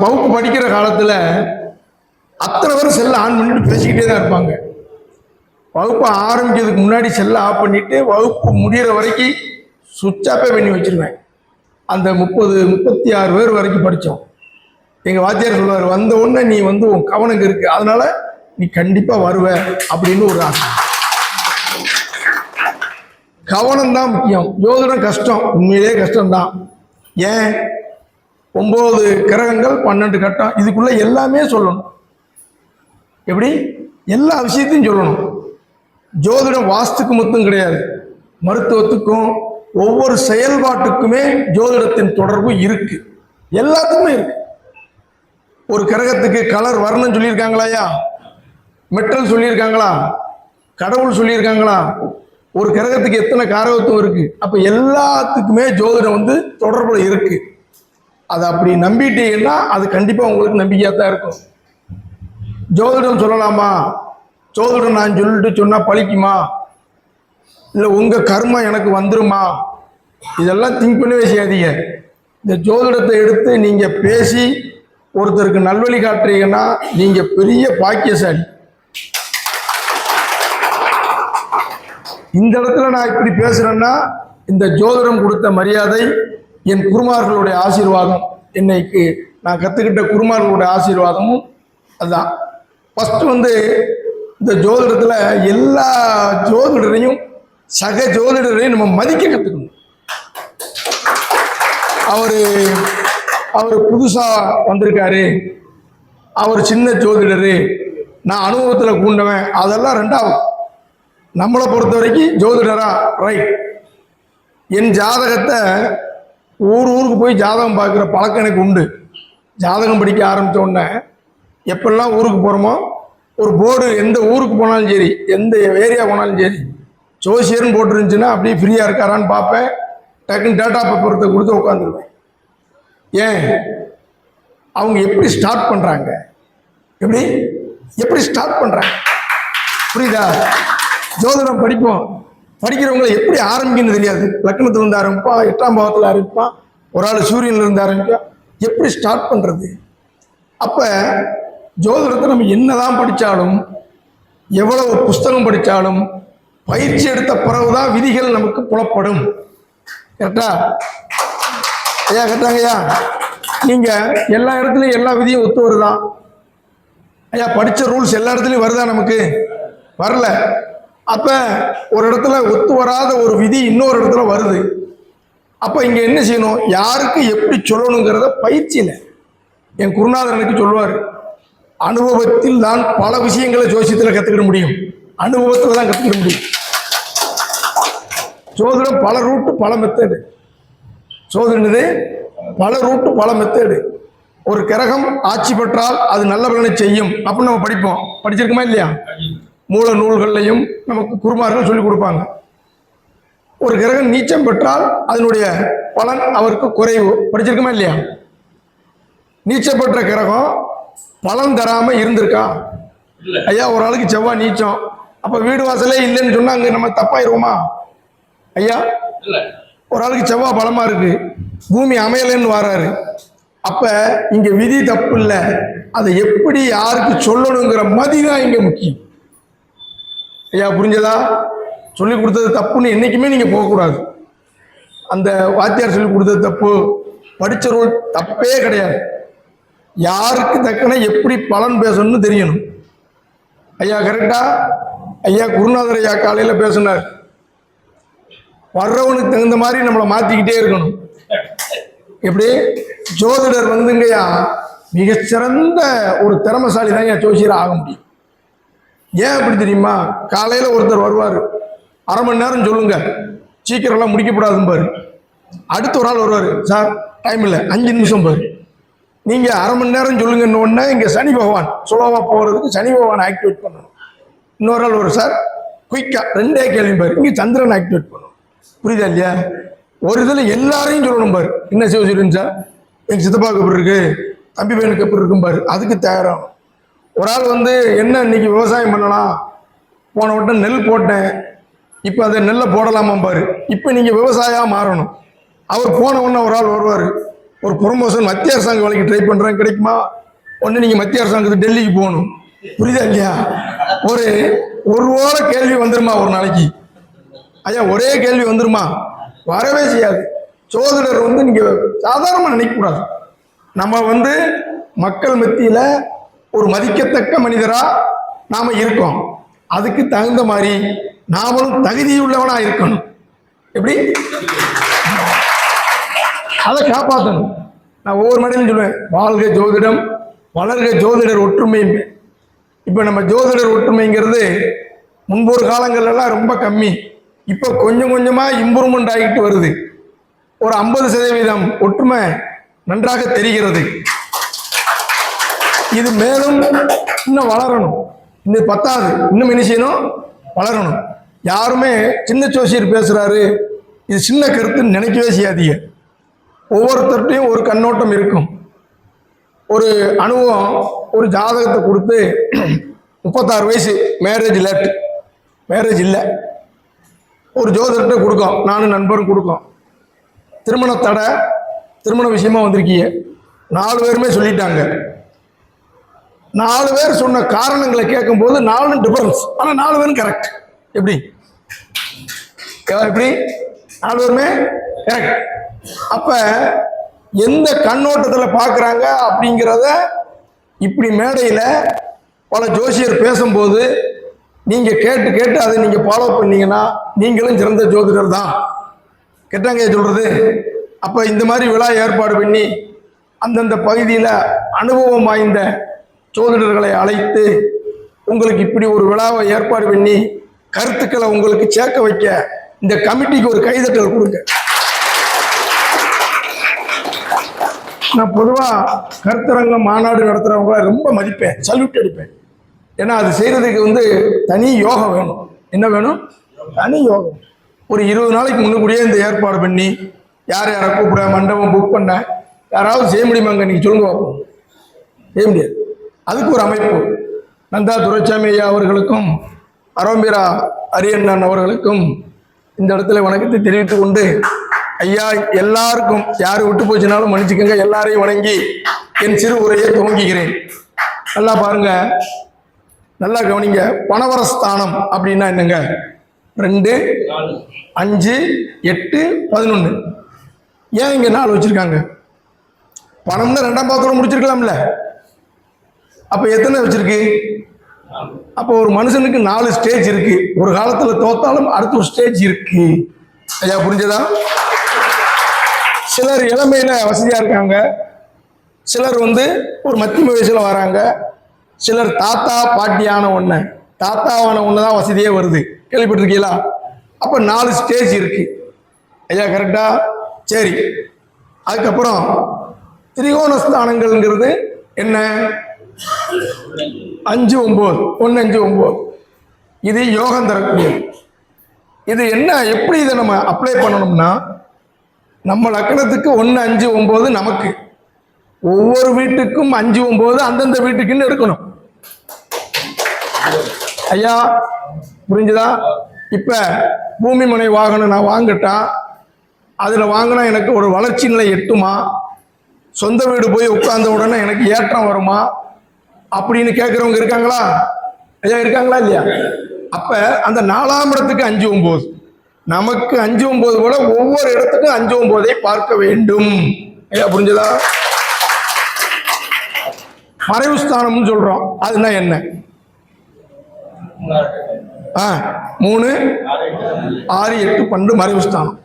வகுப்பு படிக்கிற காலத்தில் அத்தனை பேர் செல்லை ஆன் பண்ணிட்டு பேசிக்கிட்டே தான் இருப்பாங்க. வகுப்பு ஆரம்பிக்கிறதுக்கு முன்னாடி செல்லை ஆஃப் பண்ணிட்டு வகுப்பு முடிகிற வரைக்கும் சுவிட்ச் ஆஃபே பண்ணி வச்சிருவேன். அந்த 36 பேர் வரைக்கும் படித்தோம். எங்கள் வாத்தியார் சொல்லுவார், வந்த உடனே நீ உன் கவனம் இருக்கு, அதனால நீ கண்டிப்பாக வருவ அப்படின்னு ஒரு ஆசை. கவனம் தான் முக்கியம். ஜோதிடம் கஷ்டம், உண்மையிலே கஷ்டம்தான். ஏன் 9 கிரகங்கள் 12 கட்டம், இதுக்குள்ள எல்லாமே சொல்லணும். எப்படி எல்லா விஷயத்தையும் சொல்லணும். ஜோதிடம் வாஸ்துக்கு மட்டும் கிடையாது, மருத்துவத்துக்கும் ஒவ்வொரு செயல்பாட்டுக்குமே ஜோதிடத்தின் தொடர்பு இருக்கு. எல்லாத்துக்குமே இருக்கு. ஒரு கிரகத்துக்கு கலர் வர்ணம் சொல்லியிருக்காங்களாயா? மெட்டல் சொல்லியிருக்காங்களா? கடவுள் சொல்லியிருக்காங்களா? ஒரு கிரகத்துக்கு எத்தனை காரகத்துவம் இருக்கு? அப்ப எல்லாத்துக்குமே ஜோதிடம் தொடர்புல இருக்கு. அதை அப்படி நம்பிட்டீங்கன்னா அது கண்டிப்பா உங்களுக்கு நம்பிக்கையா தான் இருக்கும். ஜோதிடம் சொல்லலாமா? ஜோதிடம் நான் சொன்னா பழிக்குமா? இல்லை உங்க கர்மம் எனக்கு வந்துருமா? இதெல்லாம் திங்க் பண்ணவே செய்யாதீங்க. இந்த ஜோதிடத்தை எடுத்து நீங்க பேசி ஒருத்தருக்கு நல்வழி காட்டுறீங்கன்னா நீங்க பெரிய பாக்கியசாலி. இந்த இடத்துல நான் இப்படி பேசுறேன்னா இந்த ஜோதிடம் கொடுத்த மரியாதை, என் குருமார்களுடைய ஆசீர்வாதம், இன்னைக்கு நான் கற்றுக்கிட்ட குருமார்களுடைய ஆசீர்வாதமும் அதுதான். ஃபர்ஸ்ட் இந்த ஜோதிடத்தில் எல்லா ஜோதிடரையும் சக ஜோதிடரையும் நம்ம மதிக்க கற்றுக்கணும். அவர் புதுசாக வந்திருக்காரு, அவர் சின்ன ஜோதிடரு, நான் அனுபவத்தில் கூண்டவன், அதெல்லாம் ரெண்டாவது. நம்மளை பொறுத்த வரைக்கும் ஜோதிடரா ரைட். என் ஜாதகத்தை ஊருக்கு போய் ஜாதகம் பார்க்குற பழக்கம் எனக்கு உண்டு. ஜாதகம் படிக்க ஆரம்பித்த உடனே எப்பெல்லாம் ஊருக்கு போகிறோமோ ஒரு போர்டு, எந்த ஊருக்கு போனாலும் சரி, எந்த ஏரியா போனாலும் சரி, ஜோசியர்னு போட்டுருந்துச்சுன்னா அப்படியே ஃப்ரீயாக இருக்காரான்னு பார்ப்பேன். டக்குன்னு டேட்டா பேப்பரத்தை கொடுத்து உட்காந்துருவேன். ஏன் அவங்க எப்படி ஸ்டார்ட் பண்ணுறாங்க, எப்படி ஸ்டார்ட் பண்ணுறாங்க, புரியுதா? ஜோதிடம் படிப்போம், படிக்கிறவங்களை எப்படி ஆரம்பிக்கணும்னு தெரியாது. லக்னத்துல இருந்து ஆரம்பிப்பான், 8ஆம் பாவத்தில் ஆரம்பிப்பான், ஒரு ஆள் சூரியன்ல இருந்து ஆரம்பிப்பான். எப்படி ஸ்டார்ட் பண்ணுறது? அப்போ ஜோதிடத்தை நம்ம என்னதான் படித்தாலும், எவ்வளவு புஸ்தகம் படித்தாலும், பயிற்சி எடுத்த பிறகுதான் விதிகள் நமக்கு புலப்படும். கரெக்டா ஐயா? கரெக்டாங்க ஐயா? நீங்கள் எல்லா இடத்துலையும் எல்லா விதியும் ஒத்து வருதான் ஐயா? படித்த ரூல்ஸ் எல்லா இடத்துலையும் வருதா? நமக்கு வரல. அப்ப ஒரு இடத்துல ஒத்து வராத ஒரு விதி இன்னொரு இடத்துல வருது. அப்ப இங்க என்ன செய்யணும்? யாருக்கு எப்படி சொல்லணுங்கிறத பயிற்சியில என் குருநாதர் எனக்கு சொல்லுவார், அனுபவத்தில் தான் பல விஷயங்களை ஜோசியத்தில் கத்துக்கிட முடியும். அனுபவத்தில் தான் கத்துக்கிட முடியும். சோதனம் பல ரூட்டு பல மெத்தடு. சோதனை பல ரூட்டு பல மெத்தடு. ஒரு கிரகம் ஆட்சி பெற்றால் அது நல்ல பலனை செய்யும் அப்படின்னு நம்ம படிப்போம். படிச்சிருக்கோமா இல்லையா? மூல நூல்கள்லையும் நமக்கு குருமார்கள் சொல்லிக் கொடுப்பாங்க. ஒரு கிரகம் நீச்சம் பெற்றால் அதனுடைய பலன் அவருக்கு குறைவு. படிச்சிருக்கோமா இல்லையா? நீச்சம் பெற்ற கிரகம் பலன் தராம இருந்திருக்கா? ஐயா, ஒரு ஆளுக்கு செவ்வாய் நீச்சம், அப்ப வீடு வாசலே இல்லைன்னு சொன்னா அங்க நம்ம தப்பாயிருவோமா? ஐயா, ஒரு ஆளுக்கு செவ்வாய் பலமா இருக்கு, பூமி அமையலைன்னு வராரு, அப்ப இங்க விதி தப்பு இல்லை, அதை எப்படி யாருக்கு சொல்லணுங்கிற மதிதான் இங்க முக்கியம். ஐயா, புரிஞ்சதா? சொல்லி கொடுத்தது தப்புன்னு என்னைக்குமே நீங்க போகக்கூடாது. அந்த வாத்தியார் சொல்லி கொடுத்தது தப்பு, படிச்ச ரூல் தப்பே கிடையாது. யாருக்கு தக்கன எப்படி பலன் பேசணும்னு தெரியணும். ஐயா கரெக்டா? ஐயா குருநாதர் ஐயா காலையில பேசினார், வர்றவனுக்கு தகுந்த மாதிரி நம்மளை மாத்திக்கிட்டே இருக்கணும். எப்படி? ஜோதிடர் வந்துங்கய்யா மிகச்சிறந்த ஒரு திறமைசாலி தான் என் ஜோசியர் ஆக முடியும். ஏன் அப்படி தெரியுமா? காலையில ஒருத்தர் வருவார், அரை மணி நேரம் சொல்லுங்க, சீக்கிரம்லாம் முடிக்கப்படாதுன்னு பாரு. அடுத்த ஒரு ஆள் வருவார், சார் டைம் இல்லை 5 நிமிஷம் பாரு. நீங்க அரை மணி நேரம் சொல்லுங்கன்னு உடனே இங்க சனி பகவான் சுலபமா போறதுக்கு சனி பகவான் ஆக்டிவேட் பண்ணணும். இன்னொரு ஆள் வரும், சார் குயிக்கா 2 கேள்வி பாரு, இங்க சந்திரன் ஆக்டிவேட் பண்ணணும். புரியுதா இல்லையா? ஒரு இதுல எல்லாரையும் சொல்லணும் பாரு. என்ன சிவசூரியன் சார், எங்க சித்தப்பாவுக்கு எப்படி இருக்கு, தம்பி பையனுக்கு எப்படி இருக்கும் பாரு, அதுக்கு தயாராகும். ஒரு ஆள் என்ன இன்னைக்கு விவசாயம் பண்ணலாம், போன வட்டம் நெல் போட்டேன், இப்போ அதை நெல்லை போடலாமா பாரு, இப்போ நீங்கள் விவசாயம் மாறணும். அவர் போன உடனே ஒரு ஆள் வருவார், ஒரு ப்ரொமோஷன் மத்திய அரசாங்க வேலைக்கு ட்ரை பண்றேன், கிடைக்குமா? ஒன்று நீங்க மத்திய அரசாங்கத்துக்கு டெல்லிக்கு போகணும், புரியுதா இல்லையா? ஒரு ஓர கேள்வி வந்துருமா ஒரு நாளைக்கு? ஐயா ஒரே கேள்வி வந்துருமா? வரவே செய்யாது. சோதனர் வந்து நீங்க சாதாரணமா நினைக்க கூடாது. நம்ம மக்கள் மத்தியில ஒரு மதிக்கத்தக்க மனிதரா நாம இருக்கோம். அதுக்கு தகுந்த மாதிரி நாமளும் தகுதியுள்ளவனா இருக்கணும். எப்படி அதை காப்பாற்றணும். நான் ஒவ்வொரு மேடையிலும் சொல்லுவேன், வாழ்க ஜோதிடம், வளர்க ஜோதிடர் ஒற்றுமை. இப்ப நம்ம ஜோதிடர் ஒற்றுமைங்கிறது முன்பொரு காலங்கள்லாம் ரொம்ப கம்மி. இப்ப கொஞ்சம் கொஞ்சமா இம்ப்ரூவ்மெண்ட் ஆகிட்டு வருது. ஒரு 50% ஒற்றுமை நன்றாக தெரிகிறது. இது மேலும் இன்னும் வளரணும். இன்னும் பத்தாது, இன்னும் என்ன செய்யணும்? வளரணும். யாருமே சின்ன ஜோசியர் பேசுறாரு, இது சின்ன கருத்துன்னு நினைக்கவே செய்யாதீங்க. ஒவ்வொருத்தர்கிட்டையும் ஒரு கண்ணோட்டம் இருக்கும். ஒரு அனுபவம், ஒரு ஜாதகத்தை கொடுத்து 36 வயசு, மேரேஜ் லேட், மேரேஜ் இல்லை, ஒரு ஜோதிடர்கிட்ட கொடுக்கும், நானும் நண்பரும் கொடுக்கும். திருமண தடை, திருமண விஷயமா வந்திருக்கீங்க. 4 பேருமே சொல்லிட்டாங்க. 4 பேர் சொன்ன காரணங்களை கேட்கும் போது 4 டிஃபரன்ஸ், ஆனால் 4 பேரும் கரெக்ட். எப்படி 4 பேருமே கரெக்ட். அப்ப எந்த கண்ணோட்டத்தில் பார்க்குறாங்க அப்படிங்கிறத இப்படி மேடையில் பல ஜோசியர் பேசும்போது நீங்க கேட்டு கேட்டு அதை நீங்க ஃபாலோ பண்ணீங்கன்னா நீங்களும் சிறந்த ஜோதிடர் தான். கேட்டாங்க சொல்றது. அப்ப இந்த மாதிரி விழா ஏற்பாடு பண்ணி அந்தந்த பகுதியில் அனுபவம் வாய்ந்த ஜோதிடர்களை அழைத்து உங்களுக்கு இப்படி ஒரு விழாவை ஏற்பாடு பண்ணி கருத்துக்களை உங்களுக்கு சேர்க்க வைக்க இந்த கமிட்டிக்கு ஒரு கைதட்டல் கொடுங்க. நான் பொதுவாக கருத்தரங்கம் மாநாடு நடத்துகிறவங்கள ரொம்ப மதிப்பேன், சல்யூட் அடிப்பேன். ஏன்னா அது செய்கிறதுக்கு தனி யோகம் வேணும். என்ன வேணும்? தனி யோகம். ஒரு 20 நாளைக்கு முன்னுக்கூடியே இந்த ஏற்பாடு பண்ணி யார் யாரை கூப்பிட, மண்டபம் புக் பண்ண, யாராவது செய்ய முடியுமாங்க? நீங்கள் சொல்லுங்க பார்ப்போம். செய்ய முடியாது. அதுக்கு ஒரு அமைப்பு. நந்தா துரைசாமி ஐயா அவர்களுக்கும் அரோம்பிரா அரியண்ணன் அவர்களுக்கும் இந்த இடத்துல வணக்கத்தை தெரிவித்துக் கொண்டு, ஐயா எல்லாருக்கும் யாரு விட்டு போச்சுனாலும் மன்னிச்சுக்கங்க, எல்லாரையும் வணங்கி என் சிறு உரையை துவங்குகிறேன். நல்லா பாருங்க, நல்லா கவனிங்க. பணவரஸ்தானம் அப்படின்னா என்னங்க? 2, 5, 8, 11. ஏன் இங்க 4 வச்சிருக்காங்க? பணம்னா 2ஆம் பாத்திரம் முடிச்சிருக்கலாம்ல. அப்ப எத்தனை வச்சிருக்கு? அப்போ ஒரு மனுஷனுக்கு 4 ஸ்டேஜ் இருக்கு. ஒரு காலத்துல தோத்தாலும் அடுத்த ஒரு ஸ்டேஜ் இருக்கு. ஐயா புரிஞ்சதா? சிலர் இளமையில வசதியா இருக்காங்க, சிலர் ஒரு மத்திய வயசுல வராங்க, சிலர் தாத்தா பாட்டியான ஒண்ணு, தாத்தாவான ஒண்ணு தான் வசதியே வருது. கேள்விப்பட்டிருக்கீங்களா? அப்ப 4 ஸ்டேஜ் இருக்கு. ஐயா கரெக்டா? சரி. அதுக்கப்புறம் திரிகோணஸ்தானங்கள்ங்கிறது என்ன? 5, 9, 1, 5, 9. இது யோகம் தரக்கூடியது. இது என்ன, எப்படி இதை நம்ம அப்ளை பண்ணணும்னா, நம்ம லக்னத்துக்கு 1, 5, 9 நமக்கு, ஒவ்வொரு வீட்டுக்கும் 5, 9 அந்தந்த வீட்டுக்குன்னு எடுக்கணும். ஐயா புரிஞ்சுதா? இப்ப பூமி மனை வாகனம் நான் வாங்கிட்டா, அதுல வாங்கினா எனக்கு ஒரு வளர்ச்சி நிலை எட்டுமா? சொந்த வீடு போய் உட்கார்ந்த உடனே எனக்கு ஏற்றம் வருமா அப்படின்னு கேட்கறவங்க இருக்காங்களா? ஐயா இருக்காங்களா இல்லையா? அப்ப அந்த 4ஆம் இடத்துக்கு 5, 9, நமக்கு 5, 9 போல ஒவ்வொரு இடத்துக்கும் 5, 9 பார்க்க வேண்டும். ஐயா புரிஞ்சதா? மறைவு ஸ்தானம்னு சொல்றோம். அதுனா என்ன? 3, 6, 8, 12 மறைவு ஸ்தானம்.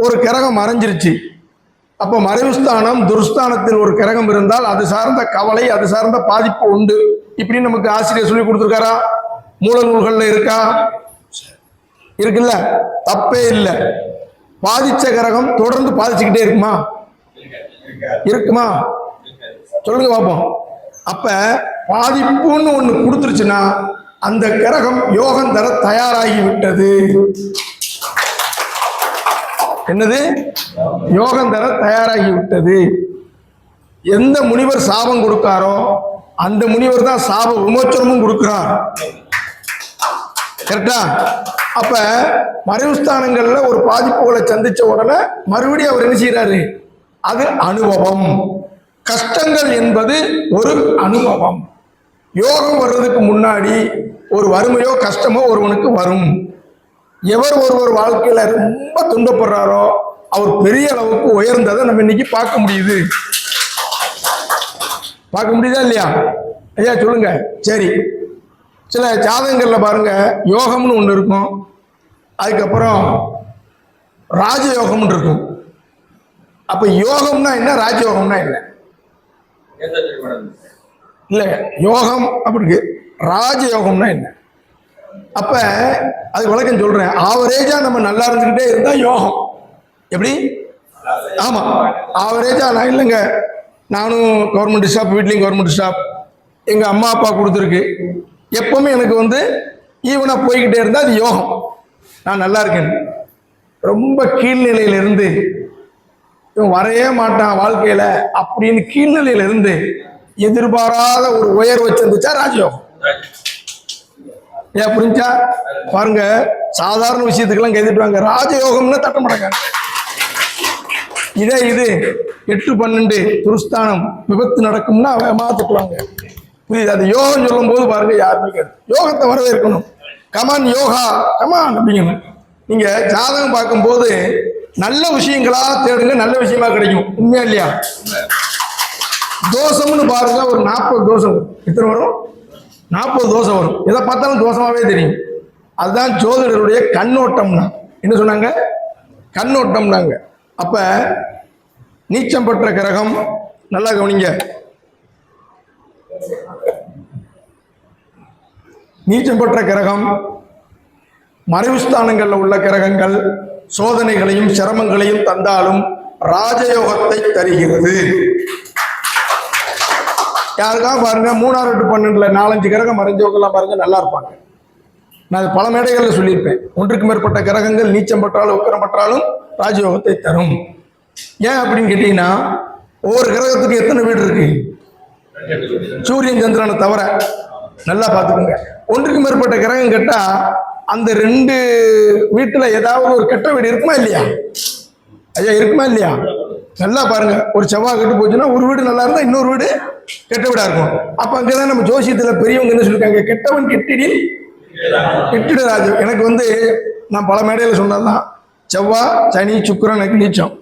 ஒரு கிரகம் மறைஞ்சிருச்சு. அப்ப மறைவு ஸ்தானம், துர்ஸ்தானத்தில் ஒரு கிரகம் இருந்தால் அது சார்ந்த கவலை, அது சார்ந்த பாதிப்பு உண்டு. இப்படி நமக்கு ஆசிரியர் சொல்லி கொடுத்துருக்காரா? மூல நூல்கள்ல இருக்கா? இருக்குல்ல, தப்பே இல்லை. பாதிச்ச கிரகம் தொடர்ந்து பாதிச்சுக்கிட்டே இருக்குமா? இருக்குமா? சொல்லுங்க பார்ப்போம். அப்ப பாதிப்புன்னு ஒண்ணு கொடுத்துருச்சுன்னா அந்த கிரகம் யோகம் தர தயாராகி விட்டது. என்னது? யோகம் தர தயாராகி விட்டது. எந்த முனிவர் சாபம் கொடுக்காரோ அந்த முனிவர் தான் சாப விமோச்சனமும் கொடுக்கிறார். கரெக்டா? அப்ப மறைவு ஸ்தானங்கள்ல ஒரு பாதிப்புகளை சந்திச்ச உடனே மறுபடியும் அவர் என்ன செய்யறாரு? அது அனுபவம். கஷ்டங்கள் என்பது ஒரு அனுபவம். யோகம் வர்றதுக்கு முன்னாடி ஒரு வறுமையோ கஷ்டமோ ஒருவனுக்கு வரும். எவர் ஒருவர் வாழ்க்கையில ரொம்ப துன்பப்படுறாரோ அவர் பெரிய அளவுக்கு உயர்ந்ததை நம்ம இன்னைக்கு பார்க்க முடியுது. பார்க்க முடியுதா இல்லையா? ஐயா சொல்லுங்க. சரி, சில ஜாதகங்கள்ல பாருங்க யோகம்னு ஒன்று இருக்கும், அதுக்கப்புறம் ராஜயோகம்னு இருக்கும். அப்ப யோகம்னா என்ன, ராஜயோகம்னா என்ன? இல்ல, யோகம் அப்படி, ராஜயோகம்னா என்ன? அப்ப அது விளக்கம் சொல்றேன். ஆவரேஜா நம்ம நல்லா இருந்துகிட்டே இருந்தா யோகம். எப்படி? ஆமா, ஆவரேஜா நான் இல்லைங்க, நானும் கவர்மெண்ட் ஸ்டாஃப், வீட்லையும் கவர்மெண்ட் ஸ்டாஃப், எங்க அம்மா அப்பா கொடுத்துருக்கு, எப்பவுமே எனக்கு வந்து ஈவனா போய்கிட்டே இருந்தா அது யோகம், நான் நல்லா இருக்கேன். ரொம்ப கீழ்நிலையில இருந்து இவன் வரையே மாட்டான் வாழ்க்கையில அப்படின்னு கீழ்நிலையில இருந்து எதிர்பாராத ஒரு உயர்வை சந்திச்சா ராஜயோகம். ஏன் புரிஞ்சா? பாருங்க, சாதாரண விஷயத்துக்கெல்லாம் கைதிட்டுவாங்க, ராஜயோகம்னு தட்ட மாட்டாங்க. இதே இது 8-12 துருஸ்தானம் விபத்து நடக்கும்னா மாத்திட்டுவாங்க. புரியுது? அது யோகம் சொல்லும் போது பாருங்க யாருமே கேட்டு யோகத்தை வரவேற்கணும். கமான் யோகா கமான் அப்படிங்கணும். நீங்க ஜாதகம் பார்க்கும்போது நல்ல விஷயங்களா தேடுங்க, நல்ல விஷயமா கிடைக்கும். உண்மையா இல்லையா? தோஷம்னு பாருங்க, ஒரு 40 தோஷம் வரும். எத்தனை வரும்? 40 தோஷம் வரும். எதை பார்த்தாலும் தோஷமாவே தெரியும். அதுதான் ஜோதிடருடைய கண்ணோட்டம்னா. என்ன சொன்னாங்க? கண்ணோட்டம்னாங்க. அப்ப நீச்சம் பெற்ற கிரகம், நல்லா கவனிங்க, நீச்சம் பெற்ற கிரகம் மறைவு ஸ்தானங்கள்ல உள்ள கிரகங்கள் சோதனைகளையும் சிரமங்களையும் தந்தாலும் ராஜயோகத்தை தருகிறது. யாருக்கா பாருங்க 3 to 12 4-5 கிரகம் மறைஞ்சவங்கெல்லாம் பாருங்க நல்லா இருப்பாங்க. நான் பல மேடைகளில் சொல்லியிருப்பேன், 1க்கு மேற்பட்ட கிரகங்கள் நீச்சம் பெற்றாலும் உக்கரம் பெற்றாலும் ராஜயோகத்தை தரும். ஏன் அப்படின்னு கேட்டீங்கன்னா, ஒவ்வொரு கிரகத்துக்கு எத்தனை வீடு இருக்கு? சூரியன் சந்திரனை தவிர. நல்லா பார்த்துக்கோங்க. 1க்கு மேற்பட்ட கிரகம் கேட்டா அந்த 2 வீட்டுல ஏதாவது ஒரு கெட்ட வீடு இருக்குமா இல்லையா? ஐயா இருக்குமா இல்லையா? நல்லா பாருங்க, ஒரு செவ்வாய் கெட்டு போச்சுன்னா ஒரு வீடு நல்லா இருந்தா இன்னொரு வீடு கெட்ட வீடா இருக்கும். அப்ப அங்கதான் நம்ம ஜோசியத்துல பெரியவங்க என்ன சொல்லிருக்காங்க, கெட்டவன் கெட்டிடில் கெட்டிட ராஜு. எனக்கு வந்து நான் பல மேடையில சொன்னதுதான், செவ்வாய் சனி சுக்கிரன் எனக்கு நீச்சம்,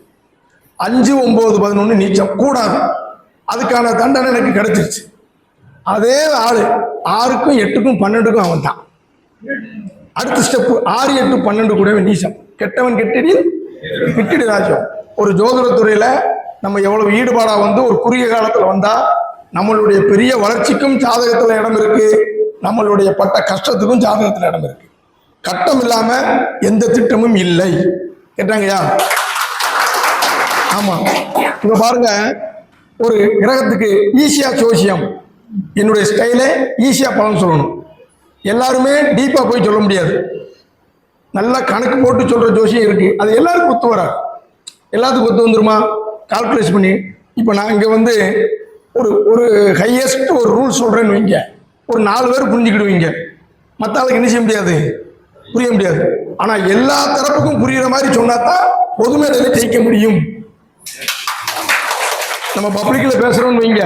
5, 9, 11 நீச்சம் கூடாது. அதுக்கான தண்டனை எனக்கு கிடைச்சிருச்சு. அதே ஆளு 6க்கும் 8க்கும் 12க்கும் அவன் தான். அடுத்த ஸ்டெப் 6, 8, 12 கூடவே நீச்சம். கெட்டவன் கெட்டிடில் கெட்டிட ராஜ்யம். ஒரு ஜோதிடத்துறையில நம்ம எவ்வளவு ஈடுபாடா வந்து ஒரு குறுகிய காலத்துல வந்தா நம்மளுடைய பெரிய வளர்ச்சிக்கும் ஜாதகத்துல இடம் இருக்கு, நம்மளுடைய பட்ட கஷ்டத்துக்கும் ஜாதகத்துல இடம் இருக்கு. கட்டம் இல்லாம எந்த திட்டமும் இல்லை. கேட்டாங்கய்யா? ஆமா. இப்ப பாருங்க, ஒரு கிரகத்துக்கு ஈஸியா ஜோசியம், என்னுடைய ஸ்டைல ஈஸியா பலன் சொல்லணும். எல்லாருமே டீப்பா போய் சொல்ல முடியாது. நல்லா கணக்கு போட்டு சொல்ற ஜோசியம் இருக்கு, அது எல்லாருக்கும் ஒத்து வராது. எல்லாத்துக்கும் ஒத்து வந்துருமா? கால்குலேட் பண்ணி. இப்போ நான் இங்கே வந்து ஒரு ஹையஸ்ட் ஒரு ரூல் சொல்கிறேன்னு வைங்க, ஒரு 4 பேர் புரிஞ்சுக்கிடுவீங்க, மற்ற ஆளுக்கு என்ன செய்ய முடியாது, புரிய முடியாது. ஆனால் எல்லா தரப்புக்கும் புரியுற மாதிரி சொன்னா தான் பொது மேடையில் ஜெயிக்க முடியும். நம்ம பப்ளிக்கில் பேசுகிறோம்னு வைங்க,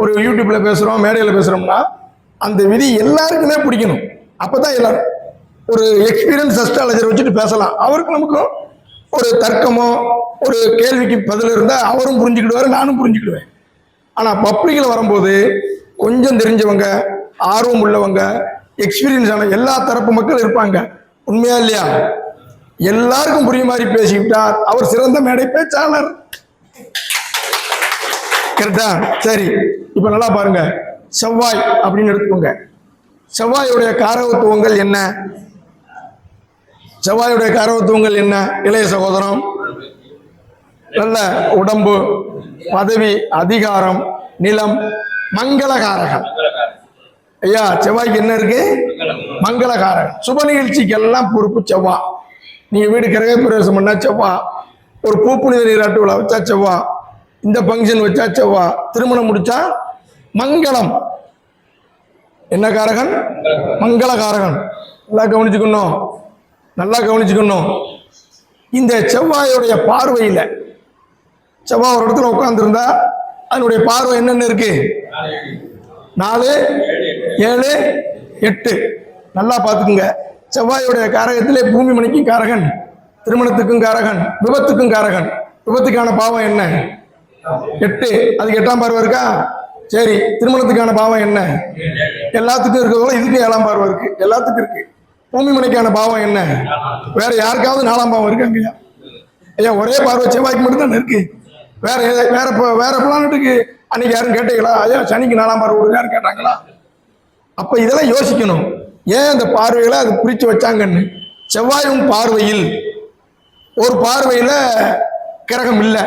ஒரு யூடியூப்ல பேசுகிறோம், மேடையில் பேசுகிறோம்னா அந்த விதி எல்லாருக்குமே பிடிக்கணும். அப்போ தான் எல்லாரும் ஒரு எக்ஸ்பீரியன்ஸ் அஸ்ட்ராலஜர் வச்சுட்டு பேசலாம். அவருக்கு நமக்கும் ஒரு தர்க்கமோ ஒரு கேள்விக்கு பதில் இருந்தால் அவரும் புரிஞ்சுக்கிடுவார், நானும் புரிஞ்சுக்கிடுவேன். ஆனால் பப்ளிக்கில் வரும்போது கொஞ்சம் தெரிஞ்சவங்க, ஆர்வம் உள்ளவங்க, எக்ஸ்பீரியன்ஸ் ஆன எல்லா தரப்பு மக்கள் இருப்பாங்க. உண்மையா இல்லையா? எல்லாருக்கும் புரிய மாதிரி பேசிவிட்டார், அவர் சிறந்த மேடை பேச்சாளர். கரெக்டா? சரி, இப்போ நல்லா பாருங்க, செவ்வாய் அப்படின்னு எடுத்துக்கோங்க. செவ்வாயுடைய காரகத்துவங்கள் என்ன? செவ்வாயுடைய காரகத்துவங்கள் என்ன? இளைய சகோதரம், நல்ல உடம்பு, பதவி, அதிகாரம், நிலம், மங்களகாரகம். ஐயா, செவ்வாய்க்கு என்ன இருக்கு? மங்களகாரகம். சுப நிகழ்ச்சிக்கெல்லாம் பொறுப்பு செவ்வாய். நீங்க வீடு கிரக பிரவேசம் பண்ணா செவ்வாய், ஒரு பூப்புனித நீராட்டு விழா வச்சா செவ்வாய், இந்த பங்கன் வச்சா செவ்வாய், திருமணம் முடிச்சா மங்களம். என்ன காரகன்? மங்களகாரகன். நல்லா கவனிச்சுக்கணும், நல்லா கவனிச்சுக்கணும். இந்த செவ்வாயுடைய பார்வையில செவ்வாய் ஒரு இடத்துல உட்கார்ந்துருந்தா அதனுடைய பார்வை என்னென்ன இருக்கு? 4, 7, 8. நல்லா பார்த்துக்குங்க. செவ்வாயுடைய காரகத்திலே பூமி மணிக்கும் காரகன், திருமணத்துக்கும் காரகன், விபத்துக்கும் காரகன். விபத்துக்கான பாவம் என்ன? 8. அதுக்கு 8ஆம் பார்வை இருக்கா? சரி, திருமணத்துக்கான பாவம் என்ன? எல்லாத்துக்கும் இருக்கிறதோட இதுக்கும் 7ஆம் பார்வை இருக்கு. எல்லாத்துக்கும் இருக்கு. பூமி மணிக்கான பாவம் என்ன? வேற யாருக்காவது 4ஆம் பாவம் இருக்காங்கய்யா? ஐயா, ஒரே பார்வை செவ்வாய்க்கு மட்டும் தான் இருக்கு. வேற வேற வேற பிளானட்டுக்கு அன்னைக்கு யாரும் கேட்டீங்களா? ஐயா, சனிக்கு 4ஆம் பார்வை யாரும் கேட்டாங்களா? அப்ப இதெல்லாம் யோசிக்கணும். ஏன் அந்த பார்வைகளை அது பிரிச்சு வச்சாங்கன்னு. செவ்வாயும் பார்வையில் ஒரு பார்வையில கிரகம் இல்லை,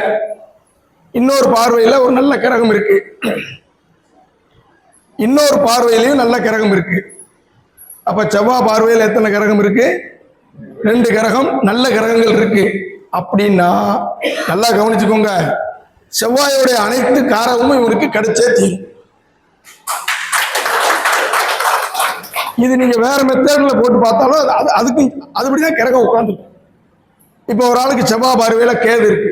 இன்னொரு பார்வையில ஒரு நல்ல கிரகம் இருக்கு, இன்னொரு பார்வையிலையும் நல்ல கிரகம் இருக்கு. அப்ப செவ்வாய் பார்வையில் எத்தனை கிரகம் இருக்கு? 2 கிரகம் நல்ல கிரகங்கள் இருக்கு. அப்படின்னா நல்லா கவனிச்சுக்கோங்க, செவ்வாயோடைய அனைத்து காரகமும் இவருக்கு கிடைச்சே தீரும். இது நீங்க வேற மெத்தட்ல போட்டு பார்த்தாலும் அதுக்கு அதுபடிதான் கிரகம் உட்கார்ந்துருக்கும். இப்போ ஒரு ஆளுக்கு செவ்வாய் பார்வையில கேது இருக்கு,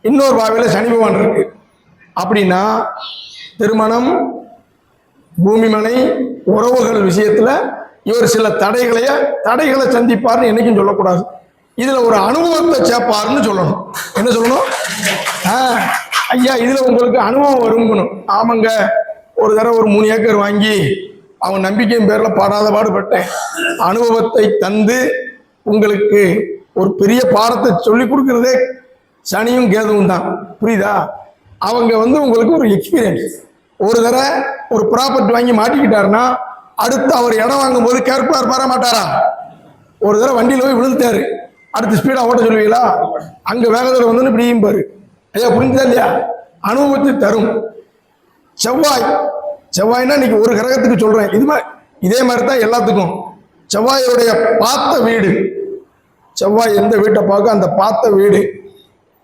இன்னொரு பார்வையில சனி பகவான் இருக்கு. அப்படின்னா திருமணம், பூமிமனை, உறவுகள் விஷயத்துல இவர் சில தடைகளை சந்திப்பார்னு என்னைக்கும் சொல்லக்கூடாது. இதுல ஒரு அனுபவத்தை சேர்ப்பாருன்னு சொல்லணும். என்ன சொல்லணும்? ஐயா, இதுல உங்களுக்கு அனுபவம் வருங்கணும். ஆமாங்க, ஒரு தடவை ஒரு 3 ஏக்கர் வாங்கி அவன் நம்பிக்கையின் பேர்ல பாடாத பாடுபட்டேன். அனுபவத்தை தந்து உங்களுக்கு ஒரு பெரிய பாடத்தை சொல்லி கொடுக்கறதே சனியும் கேதுவும் தான். புரியுதா? அவங்க உங்களுக்கு ஒரு எக்ஸ்பீரியன்ஸ். ஒரு தடவை ஒரு ப்ராப்பர்ட்டி வாங்கி மாட்டிக்கிட்டாருன்னா அடுத்து அவர் இடம் வாங்கும் போது கேர்ஃபுல்லா இருப்பாரா மாட்டாரா? ஒரு தடவை வண்டியில போய் விழுந்துட்டாரு, அடுத்து ஸ்பீடா ஓட்ட சொல்லுவீங்களா? அங்க வேகத்தில் வந்து இப்படியும் பாரு. ஐயா, புரிஞ்சுதா இல்லையா? அனுபவத்தை தரும். செவ்வாய்னா இன்னைக்கு ஒரு கிரகத்துக்கு சொல்றேன், இதே மாதிரி தான் எல்லாத்துக்கும். செவ்வாயோடைய பார்த்த வீடு, செவ்வாய் எந்த வீட்டை பார்க்க அந்த பார்த்த வீடு,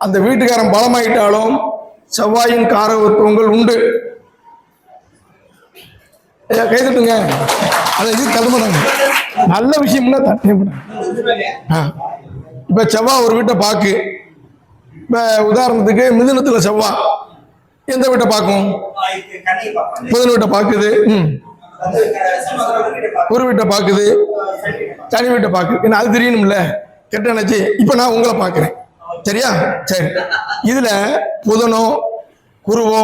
அந்த வீட்டுக்காரன் பலமாயிட்டாலும் செவ்வாயின் காரகத்துவங்கள் உண்டு. கைதட்டுங்க. அதை இது தடுமாட்டாங்க. நல்ல விஷயம்னா தட்டே. இப்ப செவ்வாய் ஒரு வீட்டை பார்க்கு. இப்ப உதாரணத்துக்கு மிதுனத்துல செவ்வாய் எந்த வீட்டை பார்க்கும்? புதன் வீட்டை பார்க்குது, ஒரு வீட்டை பார்க்குது, சனி வீட்டை பார்க்குது. என்ன அது தெரியணும்ல? கெட்ட நினைச்சு இப்ப நான் உங்களை பார்க்கிறேன், சரியா? சரி, இதுல புதனோ குருவோ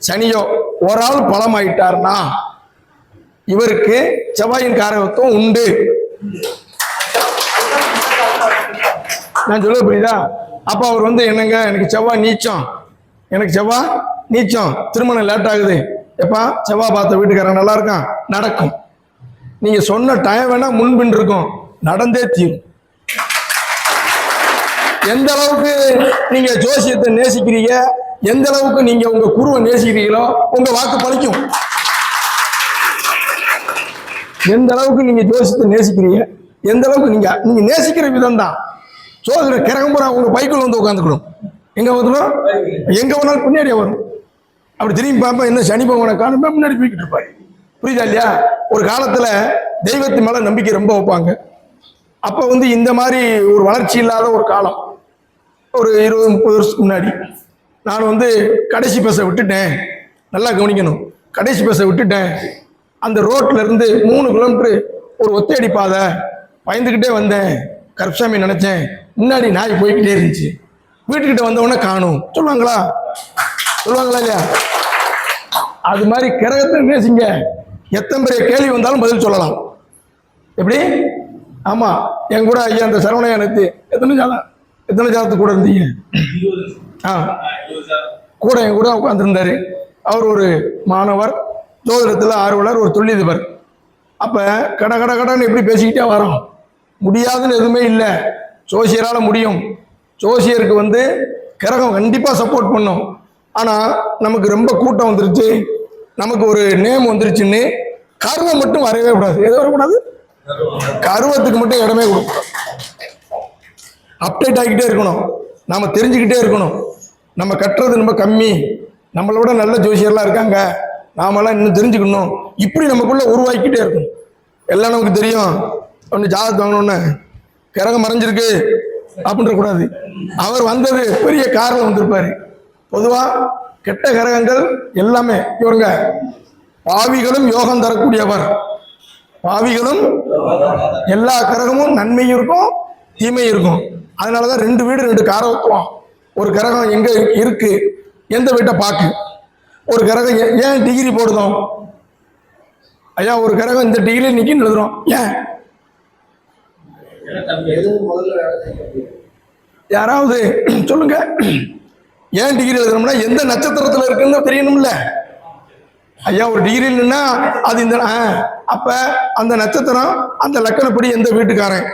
சனியோ ஒரு ஆள் பலமாயிட்டார்னா இவருக்கு செவ்வாயின் காரகத்துவம் உண்டு. நான் சொல்ல புரியுதா? அப்ப அவர் என்னங்க, எனக்கு செவ்வாய் நீச்சம், எனக்கு செவ்வாய் நீச்சம், திருமணம் லேட் ஆகுது. எப்பா, செவ்வாய் பார்த்த வீட்டுக்காரன் நல்லா இருக்கான், நடக்கும். நீங்க சொன்ன டைம் வேணா முன்பின் இருக்கும், நடந்தே தீரும். எந்த அளவுக்கு நீங்க ஜோசியத்தை நேசிக்கிறீங்க, எந்த அளவுக்கு நீங்க உங்க குருவை நேசிக்கிறீங்களோ உங்க வாக்கு பலிக்கும். எந்த அளவுக்கு நீங்க ஜோசியத்தை நேசிக்கிறீங்க, எந்த அளவுக்கு நீங்க நேசிக்கிற விதம் தான். சோதனை கிரகம்புறா உங்க பைக்குள்ள வந்து உட்காந்துக்கணும். எங்க வந்துடும்? எங்க வேணாலும் பின்னாடியே வரும். அப்படி திரும்பி பார்ப்பேன், என்ன சனி பகவானை காணும், முன்னாடி போய்கிட்டு இருப்பாரு. புரியுதா இல்லையா? ஒரு காலத்துல தெய்வத்து மேல நம்பிக்கை ரொம்ப வைப்பாங்க. அப்ப இந்த மாதிரி ஒரு வளர்ச்சி இல்லாத ஒரு காலம், ஒரு 20-30 வருஷத்துக்கு முன்னாடி. நான் கடைசி பஸ்ஸை விட்டுட்டேன். நல்லா கவனிக்கணும், கடைசி பஸ்ஸை விட்டுட்டேன். அந்த ரோட்ல இருந்து 3 கிலோமீட்டர் ஒரு ஒத்தையடி பாதை, பயந்துக்கிட்டே வந்தேன். கருப்சாமி நினைச்சேன், முன்னாடி நாய் போய்கிட்டே இருந்துச்சு. வீட்டுக்கிட்ட வந்தவொடனே காணும் சொல்லுவாங்களா? சொல்லுவாங்களா இல்லையா? அது மாதிரி கிரகத்தை நேசிங்க. எத்தனை பெரிய கேள்வி வந்தாலும் பதில் சொல்லலாம். எப்படி? ஆமா, என் கூட ஐயா அந்த சரவணையா நேத்து எத்தனை ஜாதத்துக்கு கூட இருந்தீங்க? கூட என் கூட உட்காந்துருந்தாரு. அவர் ஒரு மாணவர், ஜோதிடத்தில் ஆர்வலர், ஒரு தொழிலதிபர். அப்ப கடன்னு எப்படி பேசிக்கிட்டே வரோம். முடியாதுன்னு எதுவுமே இல்லை, ஜோசியரால முடியும். ஜோசியருக்கு கிரகம் கண்டிப்பா சப்போர்ட் பண்ணும். ஆனா நமக்கு ரொம்ப கூட்டம் வந்துருச்சு, நமக்கு ஒரு நேம் வந்துருச்சுன்னு கருவம் மட்டும் வரவே கூடாது. எது வரக்கூடாது? கருவத்துக்கு மட்டும் இடமே கொடுக்கணும். அப்டேட் ஆகிக்கிட்டே இருக்கணும், நாம தெரிஞ்சுக்கிட்டே இருக்கணும். நம்ம கட்டுறது ரொம்ப கம்மி, நம்மளோட நல்ல ஜோசியர்லாம் இருக்காங்க, நாமெல்லாம் இன்னும் தெரிஞ்சுக்கணும். இப்படி நமக்குள்ள உருவாக்கிட்டே இருக்கணும். எல்லாம் நமக்கு தெரியும். ஒன்று ஜாதகத்தை வாங்கணுன்னு கிரகம் மறைஞ்சிருக்கு அப்படின்ற கூடாது. அவர் வந்தது பெரிய காரில் வந்திருப்பாரு, பொதுவா கெட்ட கிரகங்கள் எல்லாமே இவருங்க பாவிகளும் யோகம் தரக்கூடியவர். பாவிகளும் எல்லா கிரகமும் நன்மையும் இருக்கும் தீமையும் இருக்கும். அதனாலதான் 2 வீடு 2 காரகத்துவம். ஒரு கிரகம் எங்க இருக்கு, எந்த வீட்டை பார்க்கு. ஒரு கிரகம் ஏன் டிகிரி போடுதோம் ஐயா, ஒரு கிரகம் இந்த டிகிரி நிக்கின்னு எழுதுறோம், ஏன்? யாராவது சொல்லுங்க, ஏன் டிகிரி எழுதுறோம்னா எந்த நட்சத்திரத்துல இருக்குன்னு தெரியணும்ல ஐயா. ஒரு டிகிரின்னா அது இந்த அப்ப அந்த நட்சத்திரம் அந்த லக்கணப்படி எந்த வீட்டுக்காரன்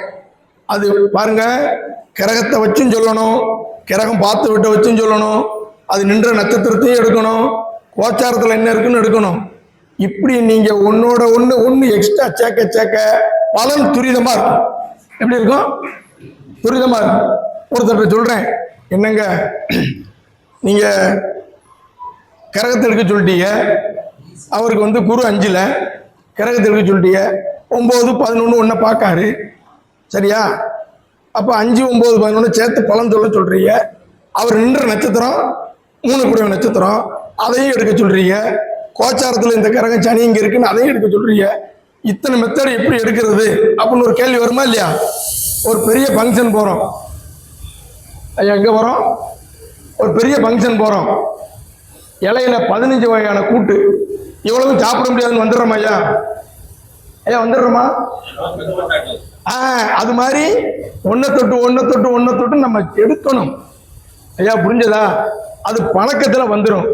அது பாருங்க. கிரகத்தை வச்சும் சொல்லணும், கிரகம் பார்த்து விட்ட வச்சும் சொல்லணும், அது நின்ற நட்சத்திரத்தையும் எடுக்கணும், கோச்சாரத்தில் என்ன இருக்குன்னு எடுக்கணும். இப்படி நீங்க ஒன்னோட ஒண்ணு எக்ஸ்ட்ரா சேர்க்க பலன் துரிதமா இருக்கும். எப்படி இருக்கும்? துரிதமா இருக்கும். ஒருத்தர் சொல்றேன், என்னங்க நீங்க கிரகத்தை எடுக்க சொல்லிட்டீங்க, அவருக்கு குரு 5ல் கிரகத்தை எடுக்க சொல்லிட்டீங்க, 9, 11 ஒன்ன பார்க்காரு, சரியா? அப்ப 5, 9, 11 சேர்த்து பலன் சொல்றீங்க. அவர் நின்ற நட்சத்திரம் 3 கூடிய நட்சத்திரம், அதையும் எடுக்க சொல்றீங்க. கோச்சாரத்தில் இந்த கிரகம் சனி இங்க இருக்குன்னு அதையும் எடுக்க சொல்றீங்க. இத்தனை மெத்தட் எப்படி எடுக்கிறது அப்படின்னு ஒரு கேள்வி வருமா இல்லையா? ஒரு பெரிய ஃபங்க்ஷன் போறோம் ஐயா, எங்க போறோம்? ஒரு பெரிய ஃபங்க்ஷன் போறோம். இலையில 15 வகையான கூட்டு, இவ்வளவும் சாப்பிட முடியாதுன்னு வந்துடுறோமா ஐயா? ஐயா வந்துடுறோமா? அது மாதிரி ஒன்ன தொட்டு நம்ம எடுக்கணும் ஐயா, புரிஞ்சதா? அது பழக்கத்துல வந்துடும்.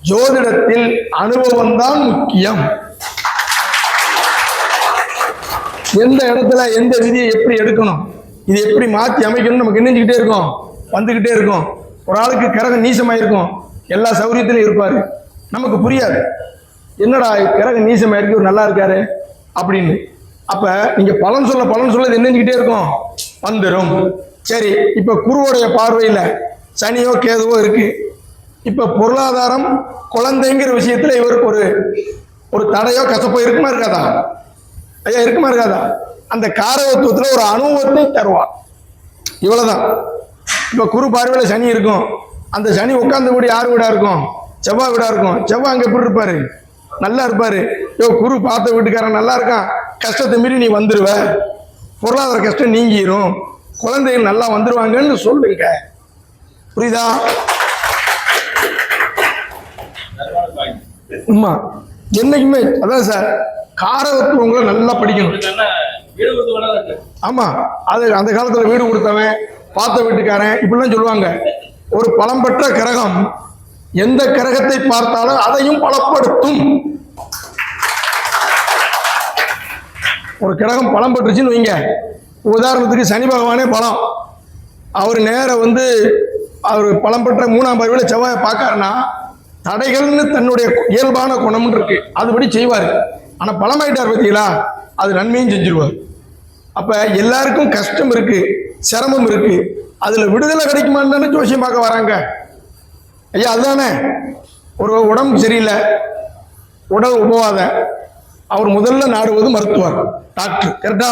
ஜோதிடத்தில் அனுபவம் தான் முக்கியம். எந்த இடத்துல எந்த விதியை எப்படி எடுக்கணும், இது எப்படி மாற்றி அமைக்கணும் நமக்கு நினைஞ்சுக்கிட்டே இருக்கும், வந்துகிட்டே இருக்கும். ஒரு ஆளுக்கு கிரகம் நீசமாயிருக்கும், எல்லா சௌகரியத்திலும் இருப்பாரு, நமக்கு புரியாது. என்னடா கிரகம் நீசமாயிருக்கு, ஒரு நல்லா இருக்காரு அப்படின்னு. அப்ப நீங்க பலன் சொல்ல இது நினைஞ்சுக்கிட்டே இருக்கும், வந்துடும். சரி, இப்ப குருவோடைய பார்வையில சனியோ கேதுவோ இருக்கு. இப்ப பொருளாதாரம் குழந்தைங்கிற விஷயத்துல இவருக்கு ஒரு தடையோ கசப்போ இருக்குமா இருக்காதா ஐயா? இருக்குமா இருக்காதா? அந்த காரகத்துவத்துல ஒரு அனுபவத்தை தருவார். இவ்வளவுதான். இப்ப குரு பார்வையில சனி இருக்கும், அந்த சனி உட்கார்ந்து கூடி யார் வீடா இருக்கும்? செவ்வாய் வீடா இருக்கும். செவ்வாய் அங்க எப்படி இருப்பாரு? நல்லா இருப்பாரு. குரு பார்த்த வீட்டுக்காரன் நல்லா இருக்கான், கஷ்டத்தை மீறி நீ வந்துருவ, பொருளாதார கஷ்டம் நீங்கிரும், குழந்தைகள் நல்லா வந்துருவாங்கன்னு சொல்லுங்க. புரியுதா? உண்மை என்னைக்குமே அதான் சார், காரகத்துவங்களை நல்லா படிக்கணும். ஆமா, அது அந்த காலத்துல வீடு கொடுத்தவன் பார்த்த வீட்டுக்காரன் இப்படிலாம் சொல்லுவாங்க. ஒரு பலம் பெற்ற கிரகம் எந்த கிரகத்தை பார்த்தாலும் அதையும் பலப்படுத்தும். ஒரு கிரகம் பலம் பெற்றுச்சுன்னு வைங்க, உதாரணத்துக்கு சனி பகவானே பலம், அவர் நேர அவர் பலம் பெற்ற 3ஆம் பார்வையில செவ்வாயை பார்க்காருன்னா தடைகள்னு தன்னுடைய இயல்பான குணம் இருக்கு, அதுபடி செய்வார். ஆனா பலமாயிட்டார் பார்த்தீங்களா, அது நன்மையும் செஞ்சிருவார். அப்ப எல்லாருக்கும் கஷ்டம் இருக்கு, சிரமம் இருக்கு, அதுல விடுதலை கிடைக்குமான்னு தானே ஜோசியம் பார்க்க வராங்க ஐயா. அதுதானே, ஒரு உடம்பு சரியில்லை, உடல் உபவாத, அவர் முதல்ல நாடுவது மருத்துவர், டாக்டர், கரெக்டா?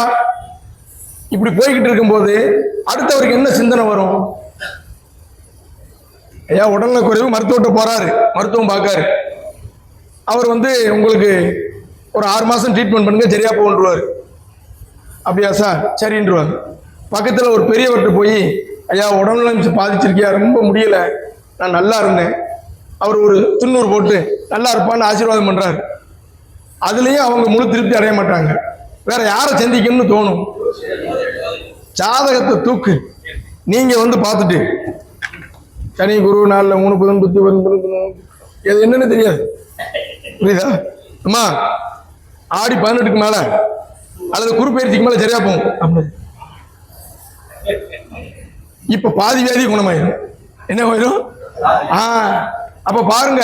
இப்படி போய்கிட்டு இருக்கும்போது அடுத்தவருக்கு என்ன சிந்தனை வரும் ஐயா? உடல்நல குறைவு, மருத்துவத்தை போறாரு, மருத்துவம் பார்க்காரு. அவர் உங்களுக்கு ஒரு 6 மாசம் ட்ரீட்மெண்ட் பண்ணுங்க, சரியா போன்றுவார். அப்படியா சார்? சரின்றுவார். பக்கத்தில் ஒரு பெரியவர்கிட்ட போய், ஐயா உடல்நலம் பாதிச்சிருக்கியா, ரொம்ப முடியல, நான் நல்லா இருந்தேன், அவர் ஒரு துண்ணூறு போட்டு நல்லா இருப்பான்னு ஆசீர்வாதம் பண்றாரு. அதுலயும் அவங்க முழு திருப்தி அடைய மாட்டாங்க. வேற யாரை சந்திக்கணும்னு தோணும்? ஜாதகத்தை தூக்கு. நீங்க பார்த்துட்டு சனி குரு 4 3 புதன் புத்தி எது என்னன்னு தெரியாது, புரியுதா? அம்மா ஆடி 18க்கு மேல அல்லது குரு பயிற்சிக்கு மேல சரியா போகும் அப்படி. இப்ப பாதி வியாதி குணமாயிரும். என்ன ஆயிரும்? அப்ப பாருங்க,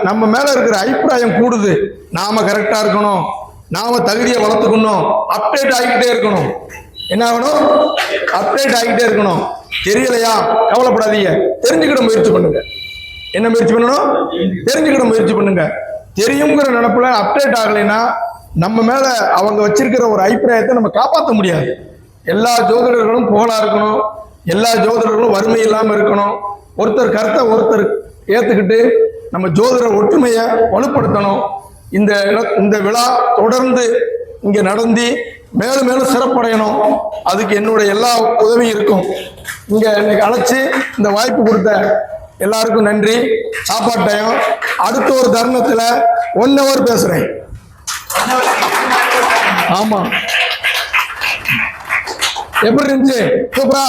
நம்ம மேல இருக்கிற அபிப்பிராயம் கூடுது. நாம கரெக்டா இருக்கணும், நாம தகுதியை வளர்த்துக்கணும், அப்டேட் ஆகிக்கிட்டே இருக்கணும். என்ன ஆகணும்? அப்டேட் ஆகிக்கிட்டே இருக்கணும். தெரியலையா, கவலைப்படாதீங்க, தெரிஞ்சுக்கிட முயற்சி பண்ணுங்க. என்ன முயற்சி பண்ணணும்? தெரிஞ்சுக்கிட முயற்சி பண்ணுங்க. தெரியுங்கிற நினைப்புல அப்டேட் ஆகலைன்னா நம்ம மேல அவங்க வச்சிருக்கிற ஒரு அபிப்பிராயத்தை நம்ம காப்பாற்ற முடியாது. எல்லா ஜோதிடர்களும் புகழா இருக்கணும், எல்லா ஜோதிடர்களும் வறுமை இல்லாம இருக்கணும், ஒருத்தர் கருத்தை ஒருத்தர் ஏற்றுக்கிட்டு நம்ம ஜோதிட ஒற்றுமையை வலுப்படுத்தணும். இந்த விழா தொடர்ந்து இங்கே நடந்து மேலும் மேலும் சிறப்படையணும். அதுக்கு என்னுடைய எல்லா உதவியும் இருக்கும். இங்கே இன்னைக்கு அழைச்சி இந்த வாய்ப்பு கொடுத்த எல்லாருக்கும் நன்றி. சாப்பாட்டு டைம். அடுத்த ஒரு தருணத்தில் 1 hour பேசுகிறேன். ஆமாம், எப்படி இருந்துச்சு? சூப்பரா.